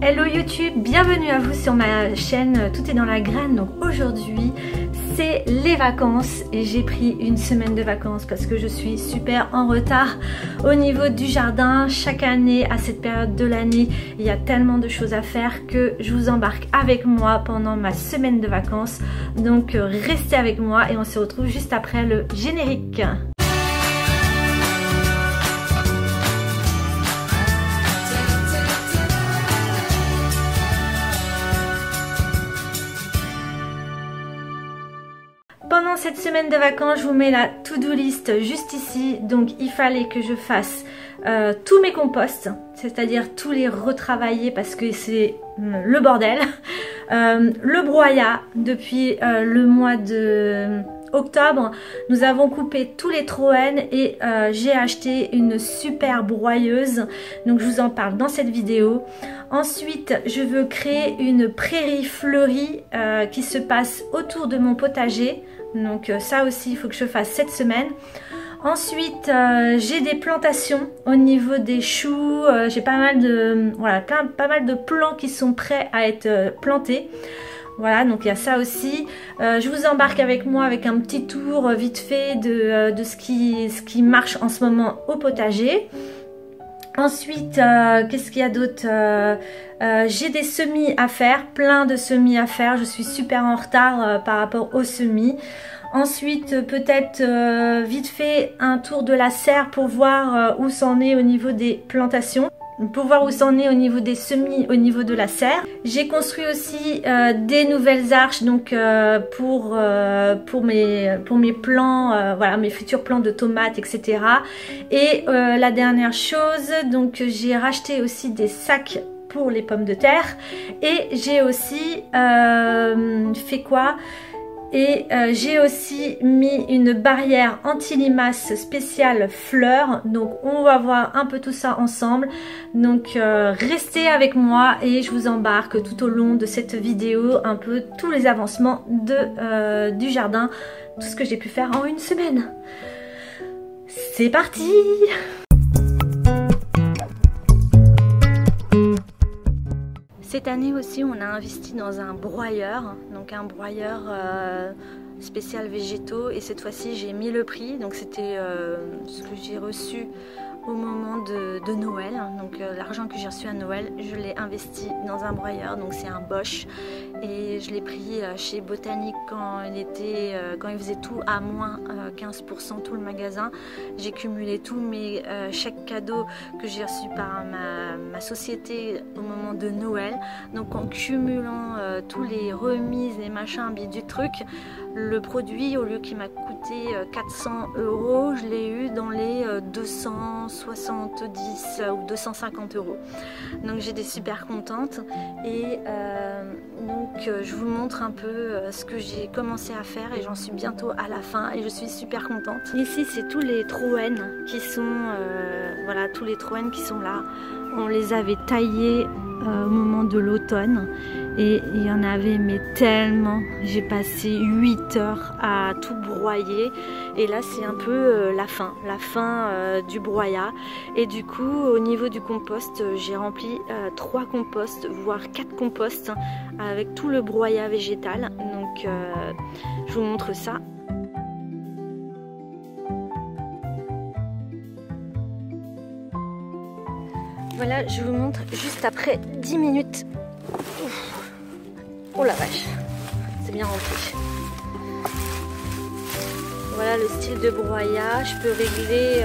Hello YouTube, bienvenue à vous sur ma chaîne Tout est dans la graine. Donc aujourd'hui c'est les vacances et j'ai pris une semaine de vacances parce que je suis super en retard au niveau du jardin. Chaque année à cette période de l'année il y a tellement de choses à faire que je vous embarque avec moi pendant ma semaine de vacances. Donc restez avec moi et on se retrouve juste après le générique. Pendant cette semaine de vacances, je vous mets la to-do list juste ici. Donc il fallait que je fasse tous mes composts, c'est-à-dire tous les retravailler parce que c'est le bordel. Le broyat, depuis le mois de octobre, nous avons coupé tous les Troènes et j'ai acheté une super broyeuse. Donc je vous en parle dans cette vidéo. Ensuite, je veux créer une prairie fleurie qui se passe autour de mon potager. Donc ça aussi, il faut que je fasse cette semaine. Ensuite, j'ai des plantations au niveau des choux. J'ai pas mal de pas mal de plants qui sont prêts à être plantés. Voilà, donc il y a ça aussi. Je vous embarque avec moi avec un petit tour vite fait de ce qui marche en ce moment au potager. Ensuite, qu'est-ce qu'il y a d'autre? J'ai des semis à faire, plein de semis à faire. Je suis super en retard par rapport aux semis. Ensuite, peut-être vite fait un tour de la serre pour voir où c'en est au niveau des plantations. Pour voir où c'en est au niveau des semis, au niveau de la serre. J'ai construit aussi des nouvelles arches donc pour mes plants, voilà, mes futurs plants de tomates, etc. Et la dernière chose, donc j'ai racheté aussi des sacs pour les pommes de terre. Et j'ai aussi fait quoi? Et j'ai aussi mis une barrière anti-limaces spéciale fleurs. Donc on va voir un peu tout ça ensemble. Donc restez avec moi et je vous embarque tout au long de cette vidéo un peu tous les avancements du jardin. Tout ce que j'ai pu faire en une semaine. C'est parti! Cette année aussi, on a investi dans un broyeur, donc un broyeur spécial végétaux, et cette fois-ci j'ai mis le prix, donc c'était ce que j'ai reçu au moment de Noël, donc l'argent que j'ai reçu à Noël, je l'ai investi dans un broyeur, donc c'est un Bosch, et je l'ai pris chez Botanique quand il faisait tout à moins 15%, tout le magasin. J'ai cumulé tous mes chèques cadeaux que j'ai reçus par ma société au moment de Noël, donc en cumulant tous les remises, les machins, du truc, le produit, au lieu qu'il m'a coûté 400 €, je l'ai eu dans les 270 ou 250 €. Donc j'étais super contente et donc je vous montre un peu ce que j'ai commencé à faire et j'en suis bientôt à la fin et je suis super contente. Ici c'est tous les Troènes qui sont voilà, tous les Troènes qui sont là. On les avait taillés au moment de l'automne et il y en avait mais tellement. J'ai passé 8 heures à tout broyer et là c'est un peu la fin du broyat. Et du coup au niveau du compost, j'ai rempli 3 composts voire 4 composts avec tout le broyat végétal. Donc je vous montre ça. Voilà, je vous montre juste après 10 minutes. Ouf. Oh la vache, c'est bien rempli. Voilà le style de broyat. Je peux régler,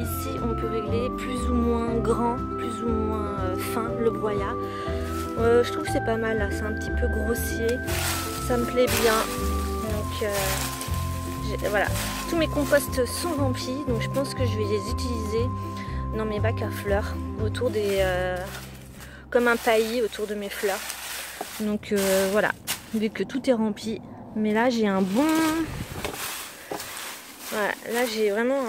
ici on peut régler plus ou moins grand, plus ou moins fin le broyat. Je trouve que c'est pas mal là, c'est un petit peu grossier. Ça me plaît bien. Donc voilà, tous mes composts sont remplis. Donc je pense que je vais les utiliser dans mes bacs à fleurs, autour des comme un paillis autour de mes fleurs. Donc voilà, vu que tout est rempli, mais là j'ai un bon, voilà, là j'ai vraiment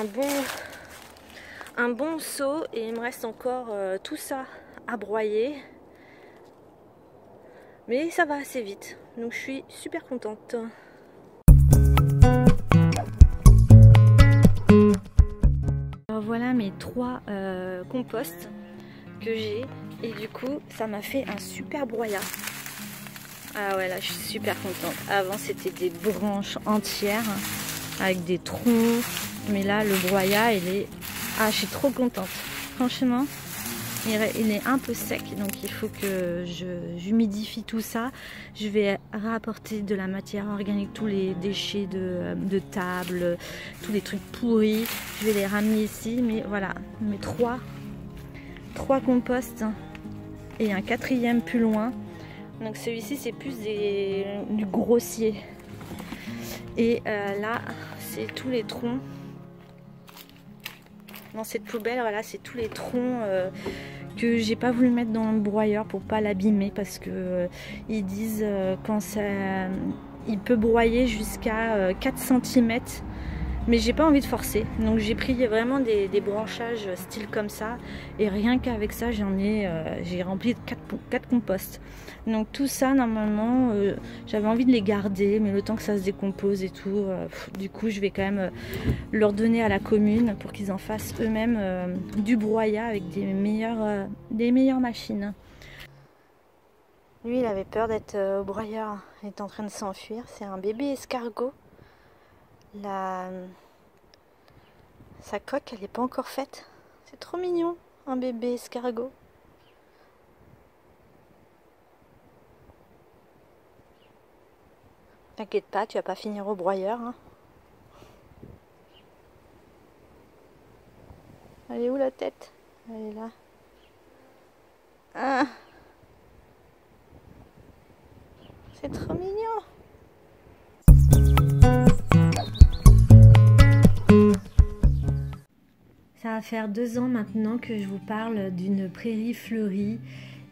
un bon seau et il me reste encore tout ça à broyer, mais ça va assez vite, donc je suis super contente. Alors voilà mes 3 composts que j'ai. Et du coup, ça m'a fait un super broyat. Ah ouais, là, je suis super contente. Avant, c'était des branches entières avec des troncs. Mais là, le broyat, il est... Ah, je suis trop contente. Franchement, il est un peu sec. Donc, il faut que j'humidifie tout ça. Je vais rapporter de la matière organique, tous les déchets de table, tous les trucs pourris. Je vais les ramener ici. Mais voilà, mes trois composts et un quatrième plus loin. Donc celui-ci c'est plus du grossier. Et là c'est tous les troncs. Dans cette poubelle, voilà, c'est tous les troncs que j'ai pas voulu mettre dans le broyeur pour pas l'abîmer, parce que ils disent quand ça, il peut broyer jusqu'à 4 cm. Mais j'ai pas envie de forcer, donc j'ai pris vraiment des branchages style comme ça, et rien qu'avec ça j'ai rempli 4 composts. Donc tout ça normalement j'avais envie de les garder, mais le temps que ça se décompose et tout, du coup je vais quand même leur donner à la commune pour qu'ils en fassent eux-mêmes du broyat avec des meilleures machines. Lui il avait peur d'être au broyeur, il est en train de s'enfuir. C'est un bébé escargot. Sa coque, elle n'est pas encore faite. C'est trop mignon, un bébé escargot. T'inquiète pas, tu vas pas finir au broyeur. Hein. Elle est où la tête? Elle est là. Ah. C'est trop mignon. Ça va faire 2 ans maintenant que je vous parle d'une prairie fleurie,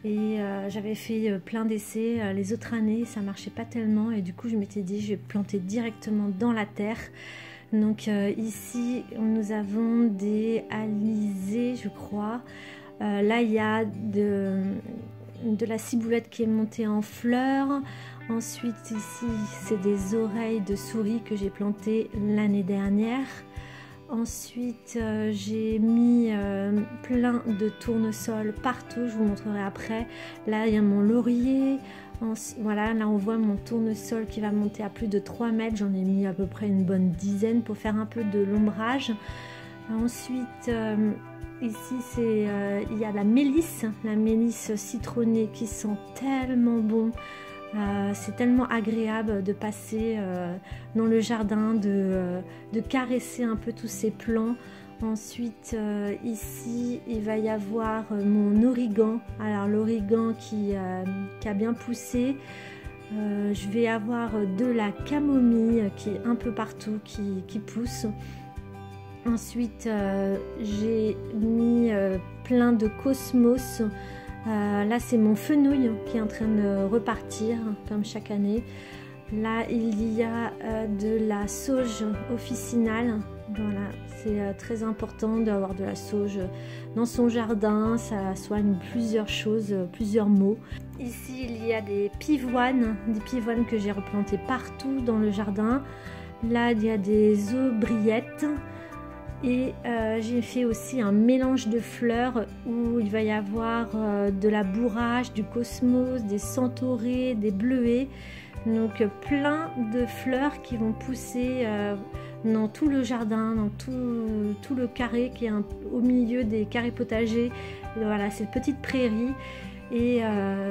et j'avais fait plein d'essais les autres années, ça marchait pas tellement, et du coup je m'étais dit je vais planter directement dans la terre. Donc ici nous avons des alizés, je crois. Là il y a de la ciboulette qui est montée en fleurs. Ensuite ici c'est des oreilles de souris que j'ai plantées l'année dernière. Ensuite j'ai mis plein de tournesols partout, je vous montrerai après. Là il y a mon laurier. Voilà, là on voit mon tournesol qui va monter à plus de 3 mètres. J'en ai mis à peu près une bonne dizaine pour faire un peu de l'ombrage. Ensuite ici il y a la mélisse citronnée qui sent tellement bon. C'est tellement agréable de passer dans le jardin, de caresser un peu tous ces plants. Ensuite ici il va y avoir mon origan. Alors l'origan qui a bien poussé. Je vais avoir de la camomille qui est un peu partout, qui pousse. Ensuite j'ai mis plein de cosmos. Là c'est mon fenouil qui est en train de repartir comme chaque année. Là il y a de la sauge officinale. Voilà, c'est très important d'avoir de la sauge dans son jardin, ça soigne plusieurs choses, plusieurs maux. Ici il y a des pivoines que j'ai replantées partout dans le jardin. Là il y a des aubriettes. Et j'ai fait aussi un mélange de fleurs où il va y avoir de la bourrache, du cosmos, des centaurées, des bleuets. Donc plein de fleurs qui vont pousser dans tout le jardin, dans tout le carré qui est au milieu des carrés potagers. Voilà, c'est une petite prairie. Et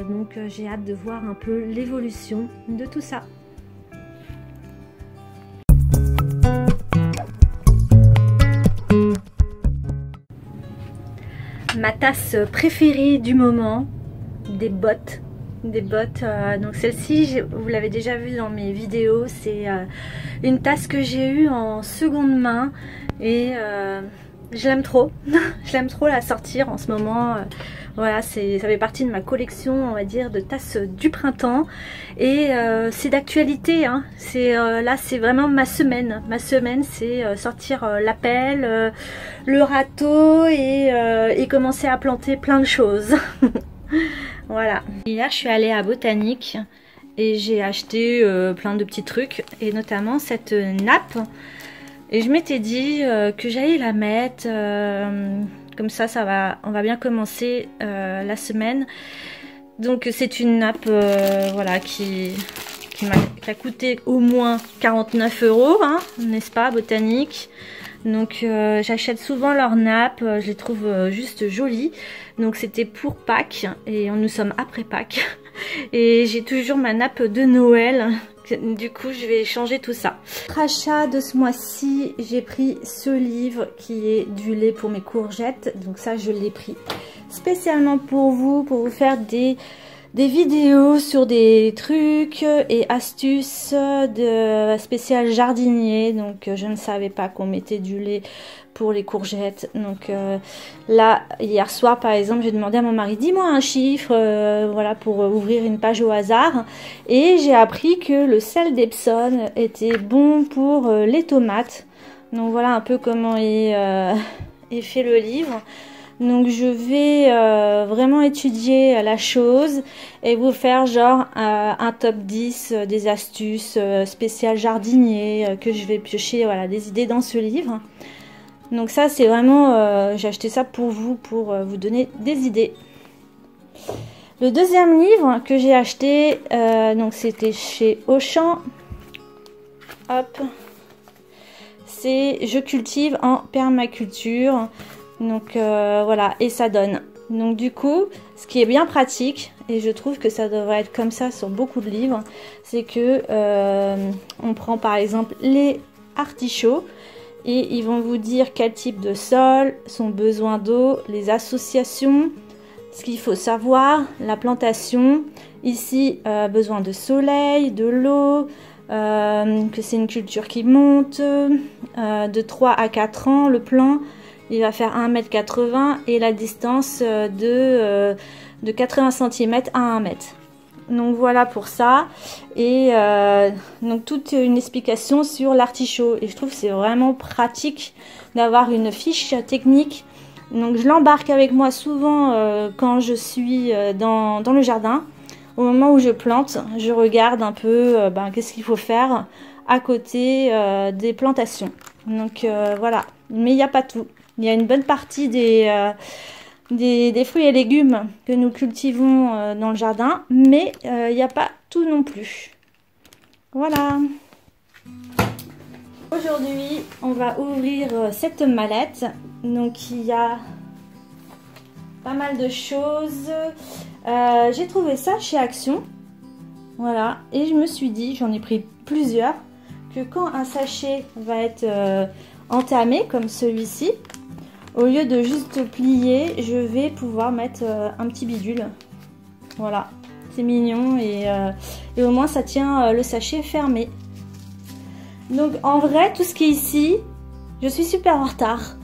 donc j'ai hâte de voir un peu l'évolution de tout ça. Ma tasse préférée du moment, des bottes. Donc celle-ci, vous l'avez déjà vue dans mes vidéos, c'est une tasse que j'ai eue en seconde main, et je l'aime trop. Je l'aime trop la sortir en ce moment. Voilà, ça fait partie de ma collection, on va dire, de tasses du printemps. Et c'est d'actualité, hein. Là, c'est vraiment ma semaine. Ma semaine, c'est sortir la pelle, le râteau et commencer à planter plein de choses. Voilà. Hier, je suis allée à Botanique et j'ai acheté plein de petits trucs, et notamment cette nappe. Et je m'étais dit que j'allais la mettre Comme ça, on va bien commencer la semaine. Donc c'est une nappe voilà, qui a coûté au moins 49 €, hein, n'est-ce pas, Botanique? Donc j'achète souvent leurs nappes, je les trouve juste jolies. Donc c'était pour Pâques et nous sommes après Pâques. Et j'ai toujours ma nappe de Noël. Du coup je vais changer tout ça. Achat de ce mois-ci, j'ai pris ce livre qui est du lait pour mes courgettes. Donc ça je l'ai pris spécialement pour vous faire des vidéos sur des trucs et astuces de spécial jardinier. Donc je ne savais pas qu'on mettait du lait pour les courgettes. Donc là, hier soir par exemple, j'ai demandé à mon mari, dis-moi un chiffre, voilà, pour ouvrir une page au hasard. Et j'ai appris que le sel d'Epsom était bon pour les tomates. Donc voilà un peu comment est fait le livre. Donc je vais vraiment étudier la chose et vous faire genre un top 10 des astuces spéciales jardinier que je vais piocher, voilà, des idées dans ce livre. Donc ça c'est vraiment, j'ai acheté ça pour vous donner des idées. Le deuxième livre que j'ai acheté, donc c'était chez Auchan. Hop, c'est Je cultive en permaculture. Donc voilà, et ça donne. Donc du coup, ce qui est bien pratique, et je trouve que ça devrait être comme ça sur beaucoup de livres, c'est que on prend par exemple les artichauts et ils vont vous dire quel type de sol, son besoin d'eau, les associations, ce qu'il faut savoir, la plantation. Ici, besoin de soleil, de l'eau, que c'est une culture qui monte, de 3 à 4 ans le plan. Il va faire 1,80 m et la distance de 80 cm à 1 m. Donc voilà pour ça. Et donc toute une explication sur l'artichaut. Et je trouve que c'est vraiment pratique d'avoir une fiche technique. Donc je l'embarque avec moi souvent quand je suis dans le jardin. Au moment où je plante, je regarde un peu qu'est-ce qu'il faut faire à côté des plantations. Donc voilà. Mais il n'y a pas tout. Il y a une bonne partie des fruits et légumes que nous cultivons dans le jardin, mais il n'y a pas tout non plus. Voilà. Aujourd'hui, on va ouvrir cette mallette. Donc il y a pas mal de choses. J'ai trouvé ça chez Action. Voilà. Et je me suis dit, j'en ai pris plusieurs, que quand un sachet va être entamé comme celui-ci, au lieu de juste plier, je vais pouvoir mettre un petit bidule. Voilà, c'est mignon et au moins ça tient le sachet fermé. Donc en vrai, tout ce qui est ici, je suis super en retard.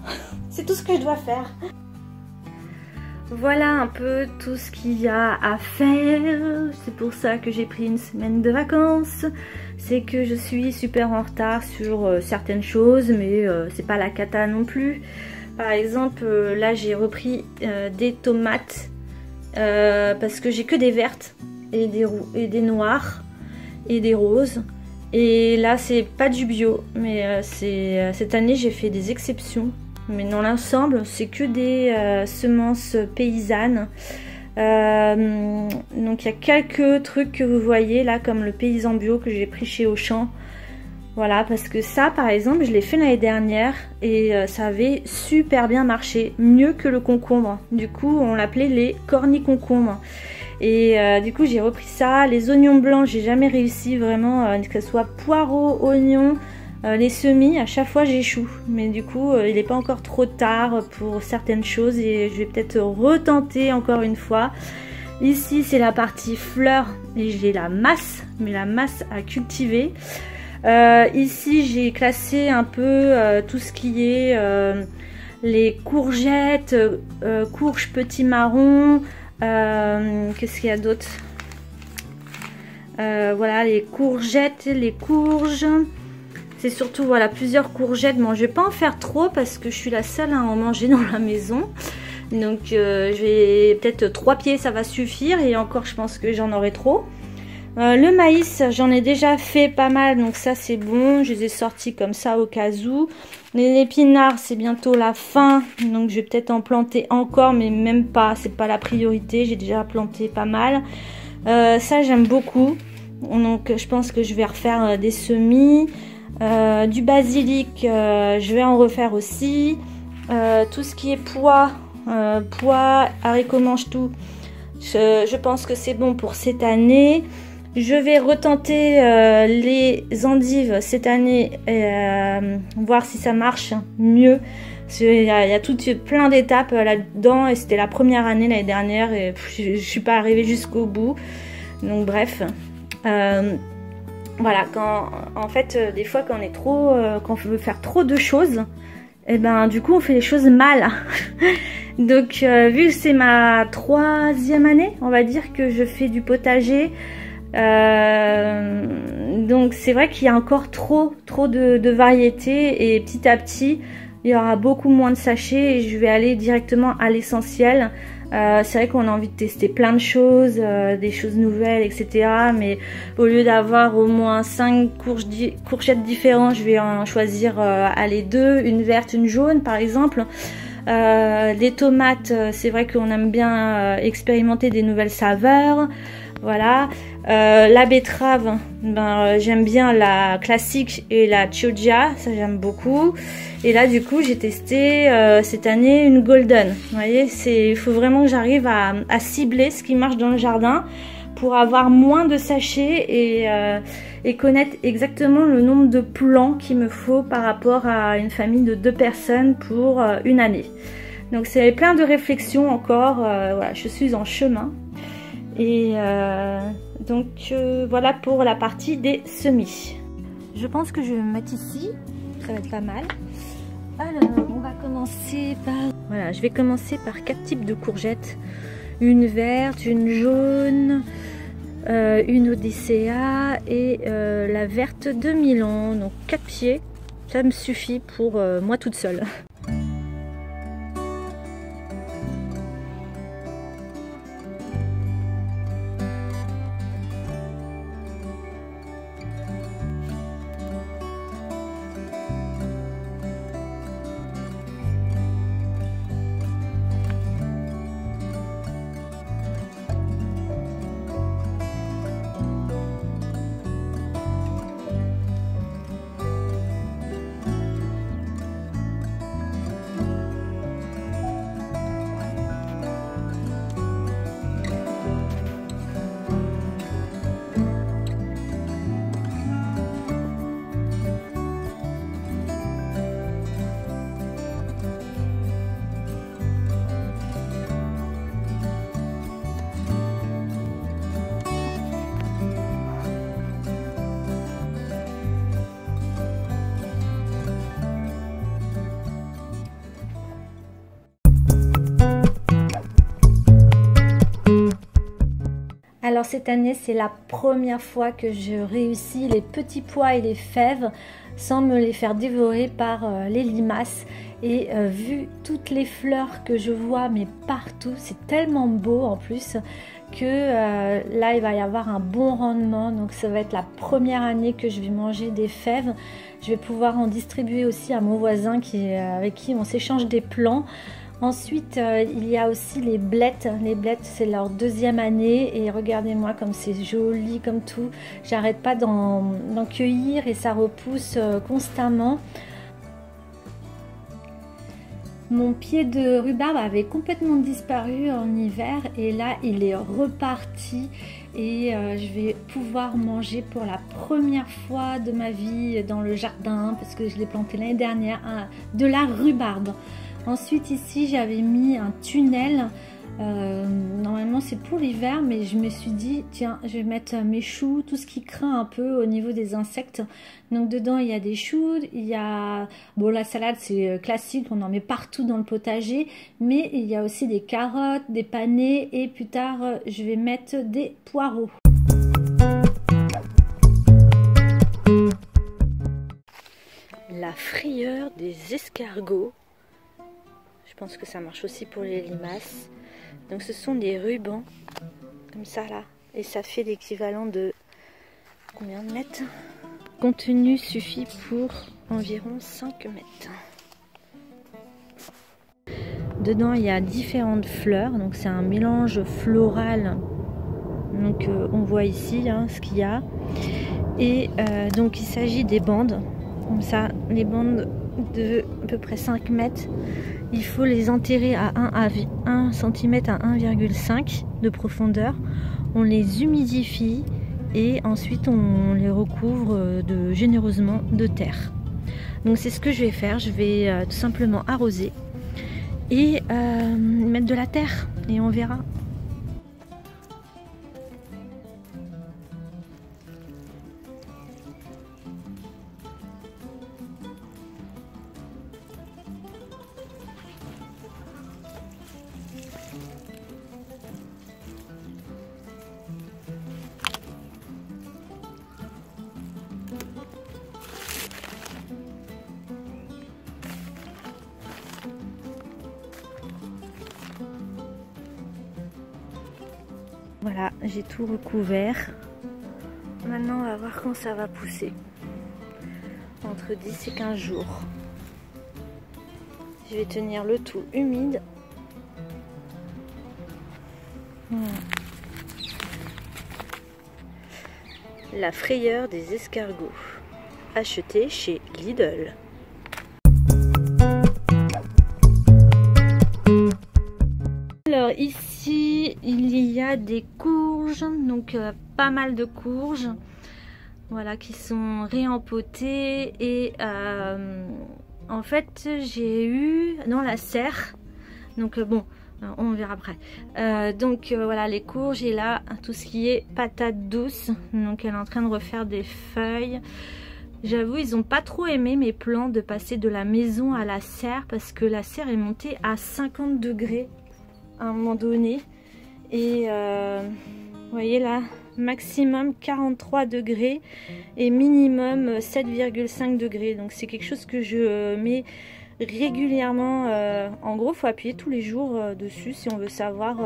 C'est tout ce que je dois faire. Voilà un peu tout ce qu'il y a à faire. C'est pour ça que j'ai pris une semaine de vacances. C'est que je suis super en retard sur certaines choses, mais c'est pas la cata non plus. Par exemple, là j'ai repris des tomates parce que j'ai que des vertes et des noires et des roses. Et là c'est pas du bio, mais cette année j'ai fait des exceptions. Mais dans l'ensemble, c'est que des semences paysannes. Donc il y a quelques trucs que vous voyez là, comme le paysan bio que j'ai pris chez Auchan. Voilà, parce que ça par exemple, je l'ai fait l'année dernière et ça avait super bien marché, mieux que le concombre. Du coup, on l'appelait les corniconcombres. Et du coup, j'ai repris ça. Les oignons blancs, j'ai jamais réussi vraiment, que ce soit poireaux, oignons. Les semis, à chaque fois j'échoue, mais du coup il n'est pas encore trop tard pour certaines choses et je vais peut-être retenter encore une fois. Ici c'est la partie fleurs et j'ai la masse, mais la masse à cultiver. Ici j'ai classé un peu tout ce qui est les courgettes, courges petits marrons, qu'est-ce qu'il y a d'autre, voilà, les courgettes, les courges. C'est surtout, voilà, plusieurs courgettes. Bon, je vais pas en faire trop parce que je suis la seule à en manger dans la maison. Donc, je vais peut-être 3 pieds, ça va suffire. Et encore, je pense que j'en aurai trop. Le maïs, j'en ai déjà fait pas mal, donc ça c'est bon. Je les ai sortis comme ça au cas où. Les épinards, c'est bientôt la fin, donc je vais peut-être en planter encore, mais même pas, c'est pas la priorité. J'ai déjà planté pas mal. Ça j'aime beaucoup, donc je pense que je vais refaire des semis. Du basilic, je vais en refaire aussi. Tout ce qui est pois, haricots mange-tout, je pense que c'est bon pour cette année. Je vais retenter les endives cette année, voir si ça marche mieux. Il y a plein d'étapes là-dedans et c'était la première année l'année dernière et je suis pas arrivée jusqu'au bout. Donc bref, voilà, en fait, des fois quand on veut faire trop de choses, et ben du coup on fait les choses mal. Donc vu que c'est ma 3e année, on va dire que je fais du potager. Donc c'est vrai qu'il y a encore trop de variétés et petit à petit il y aura beaucoup moins de sachets et je vais aller directement à l'essentiel. C'est vrai qu'on a envie de tester plein de choses, des choses nouvelles, etc. Mais au lieu d'avoir au moins 5 courgettes différentes, je vais en choisir allez, 2, une verte, une jaune par exemple. Les tomates, c'est vrai qu'on aime bien expérimenter des nouvelles saveurs. Voilà, la betterave, j'aime bien la classique et la chioggia, ça j'aime beaucoup. Et là du coup j'ai testé cette année une golden. Vous voyez, il faut vraiment que j'arrive à cibler ce qui marche dans le jardin pour avoir moins de sachets et connaître exactement le nombre de plants qu'il me faut par rapport à une famille de 2 personnes pour une année. Donc c'est plein de réflexions encore, voilà, je suis en chemin. Et donc voilà pour la partie des semis. Je pense que je vais me mettre ici, ça va être pas mal. Alors on va commencer par... Voilà, je vais commencer par 4 types de courgettes. Une verte, une jaune, une Odyssea et la verte de Milan. Donc 4 pieds, ça me suffit pour moi toute seule. Alors cette année, c'est la première fois que je réussis les petits pois et les fèves sans me les faire dévorer par les limaces. Et vu toutes les fleurs que je vois, mais partout, c'est tellement beau en plus que là, il va y avoir un bon rendement. Donc ça va être la première année que je vais manger des fèves. Je vais pouvoir en distribuer aussi à mon voisin avec qui on s'échange des plants. Ensuite, il y a aussi les blettes. Les blettes, c'est leur 2e année et regardez-moi comme c'est joli, comme tout. J'arrête pas d'en cueillir et ça repousse constamment. Mon pied de rhubarbe avait complètement disparu en hiver et là, il est reparti et je vais pouvoir manger pour la première fois de ma vie dans le jardin parce que je l'ai planté l'année dernière, de la rhubarbe. Ensuite ici j'avais mis un tunnel, normalement c'est pour l'hiver mais je me suis dit tiens je vais mettre mes choux, tout ce qui craint un peu au niveau des insectes. Donc dedans il y a des choux, il y a, bon la salade c'est classique, on en met partout dans le potager, mais il y a aussi des carottes, des panais et plus tard je vais mettre des poireaux. La frayeur des escargots. Je pense que ça marche aussi pour les limaces. Donc ce sont des rubans, comme ça là, Et ça fait l'équivalent de combien de mètres? Le contenu suffit pour environ 5 mètres. Dedans il y a différentes fleurs, donc c'est un mélange floral. Donc on voit ici hein, ce qu'il y a. Et donc il s'agit des bandes. Comme ça, les bandes de à peu près 5 mètres. Il faut les enterrer à 1 cm à 1,5 de profondeur. On les humidifie et ensuite on les recouvre généreusement de terre. Donc c'est ce que je vais faire. Je vais tout simplement arroser et mettre de la terre et on verra. Voilà, j'ai tout recouvert. Maintenant, on va voir quand ça va pousser. Entre 10 et 15 jours. Je vais tenir le tout humide. Voilà. La frayeur des escargots. Acheté chez Lidl. Alors ici il y a des courges, donc pas mal de courges, voilà, qui sont réempotées et en fait j'ai eu dans la serre, donc bon on verra après. Donc voilà les courges et là tout ce qui est patate douce, donc elle est en train de refaire des feuilles. J'avoue ils n'ont pas trop aimé mes plans de passer de la maison à la serre parce que la serre est montée à 50 degrés. À un moment donné et vous voyez là maximum 43 degrés et minimum 7,5 degrés, donc c'est quelque chose que je mets régulièrement. En gros faut appuyer tous les jours dessus si on veut savoir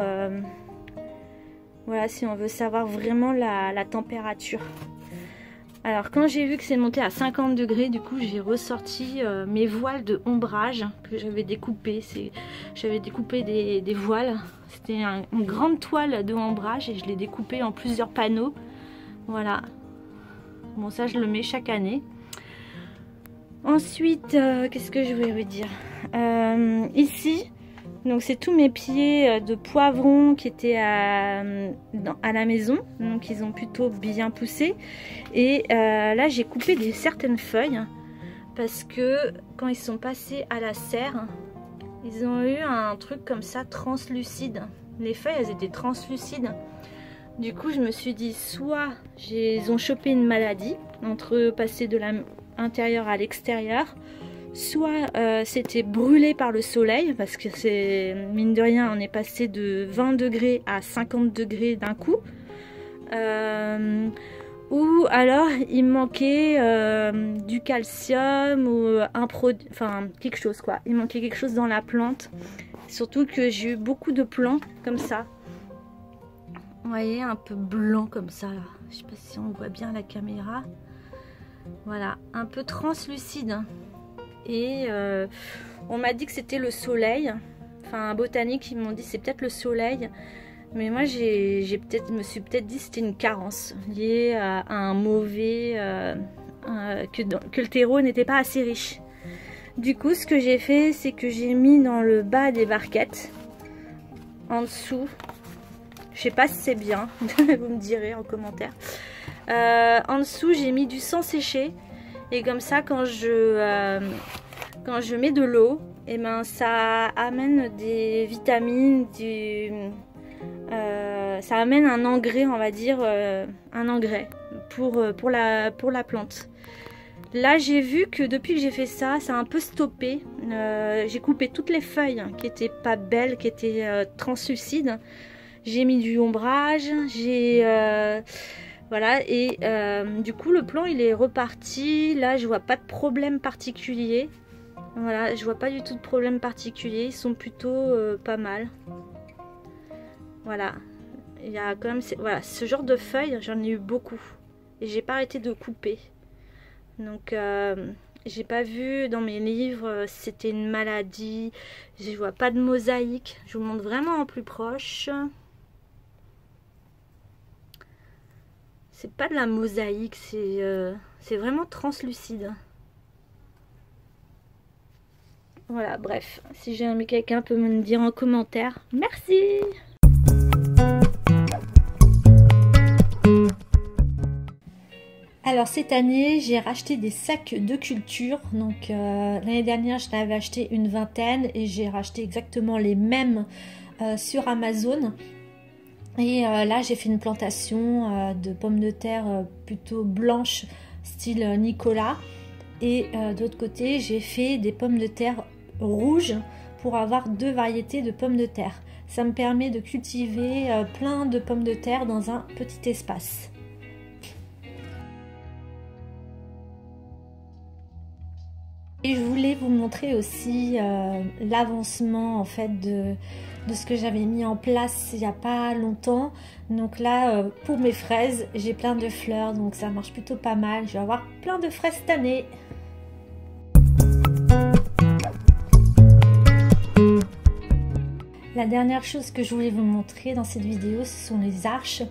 voilà, si on veut savoir vraiment la température. Alors quand j'ai vu que c'est monté à 50 degrés, du coup j'ai ressorti mes voiles de ombrage que j'avais découpées. J'avais découpé des voiles. C'était une grande toile de ombrage et je l'ai découpée en plusieurs panneaux. Voilà. Bon ça je le mets chaque année. Ensuite, qu'est-ce que je voulais vous dire ici, donc c'est tous mes pieds de poivrons qui étaient à la maison, donc ils ont plutôt bien poussé. Et là j'ai coupé certaines feuilles parce que quand ils sont passés à la serre, ils ont eu un truc comme ça translucide. Les feuilles elles étaient translucides. Du coup je me suis dit soit ils ont chopé une maladie entre passer de l'intérieur à l'extérieur, soit c'était brûlé par le soleil parce que c'est mine de rien on est passé de 20 degrés à 50 degrés d'un coup, ou alors il manquait du calcium ou enfin quelque chose quoi, il manquait quelque chose dans la plante. Surtout que j'ai eu beaucoup de plants comme ça, vous voyez, un peu blanc comme ça là. Je sais pas si on voit bien à la caméra, voilà, un peu translucide. Et on m'a dit que c'était le soleil, enfin un botanique ils m'ont dit c'est peut-être le soleil, mais moi me suis peut-être dit c'était une carence liée à un mauvais que le terreau n'était pas assez riche. Du coup ce que j'ai fait c'est que j'ai mis dans le bas des barquettes en dessous, je sais pas si c'est bien, vous me direz en commentaire, en dessous j'ai mis du sang séché. Et comme ça, quand je mets de l'eau, et ben ça amène des vitamines, ça amène un engrais, on va dire, un engrais pour la plante. Là, j'ai vu que depuis que j'ai fait ça, ça a un peu stoppé. J'ai coupé toutes les feuilles qui étaient pas belles, qui étaient translucides. J'ai mis du ombrage, voilà, et du coup le plan il est reparti. Là je vois pas de problème particulier. Voilà, je vois pas du tout de problème particulier. Ils sont plutôt pas mal. Voilà. il y a quand même, voilà, ce genre de feuilles, j'en ai eu beaucoup. Et j'ai pas arrêté de couper. Donc, j'ai pas vu dans mes livres si c'était une maladie. Je vois pas de mosaïque. Je vous montre vraiment en plus proche. C'est pas de la mosaïque, c'est vraiment translucide. Voilà, bref. Si jamais quelqu'un peut me le dire en commentaire. Merci! Alors cette année, j'ai racheté des sacs de culture. Donc l'année dernière, je n'avais acheté une vingtaine et j'ai racheté exactement les mêmes sur Amazon. Et là, j'ai fait une plantation de pommes de terre plutôt blanches, style Nicolas. Et de l'autre côté, j'ai fait des pommes de terre rouges pour avoir 2 variétés de pommes de terre. Ça me permet de cultiver plein de pommes de terre dans un petit espace. Et je voulais vous montrer aussi l'avancement en fait de ce que j'avais mis en place il n'y a pas longtemps. Donc là, pour mes fraises, j'ai plein de fleurs, donc ça marche plutôt pas mal. Je vais avoir plein de fraises cette année. La dernière chose que je voulais vous montrer dans cette vidéo, ce sont les arches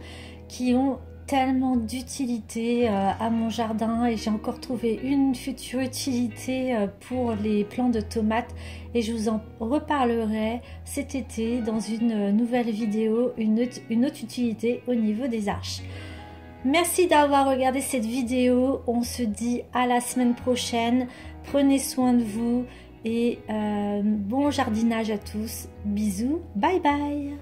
qui ont tellement d'utilité à mon jardin, et j'ai encore trouvé une future utilité pour les plants de tomates, et je vous en reparlerai cet été dans une nouvelle vidéo, une autre utilité au niveau des arches. Merci d'avoir regardé cette vidéo, on se dit à la semaine prochaine, prenez soin de vous et bon jardinage à tous, bisous, bye bye.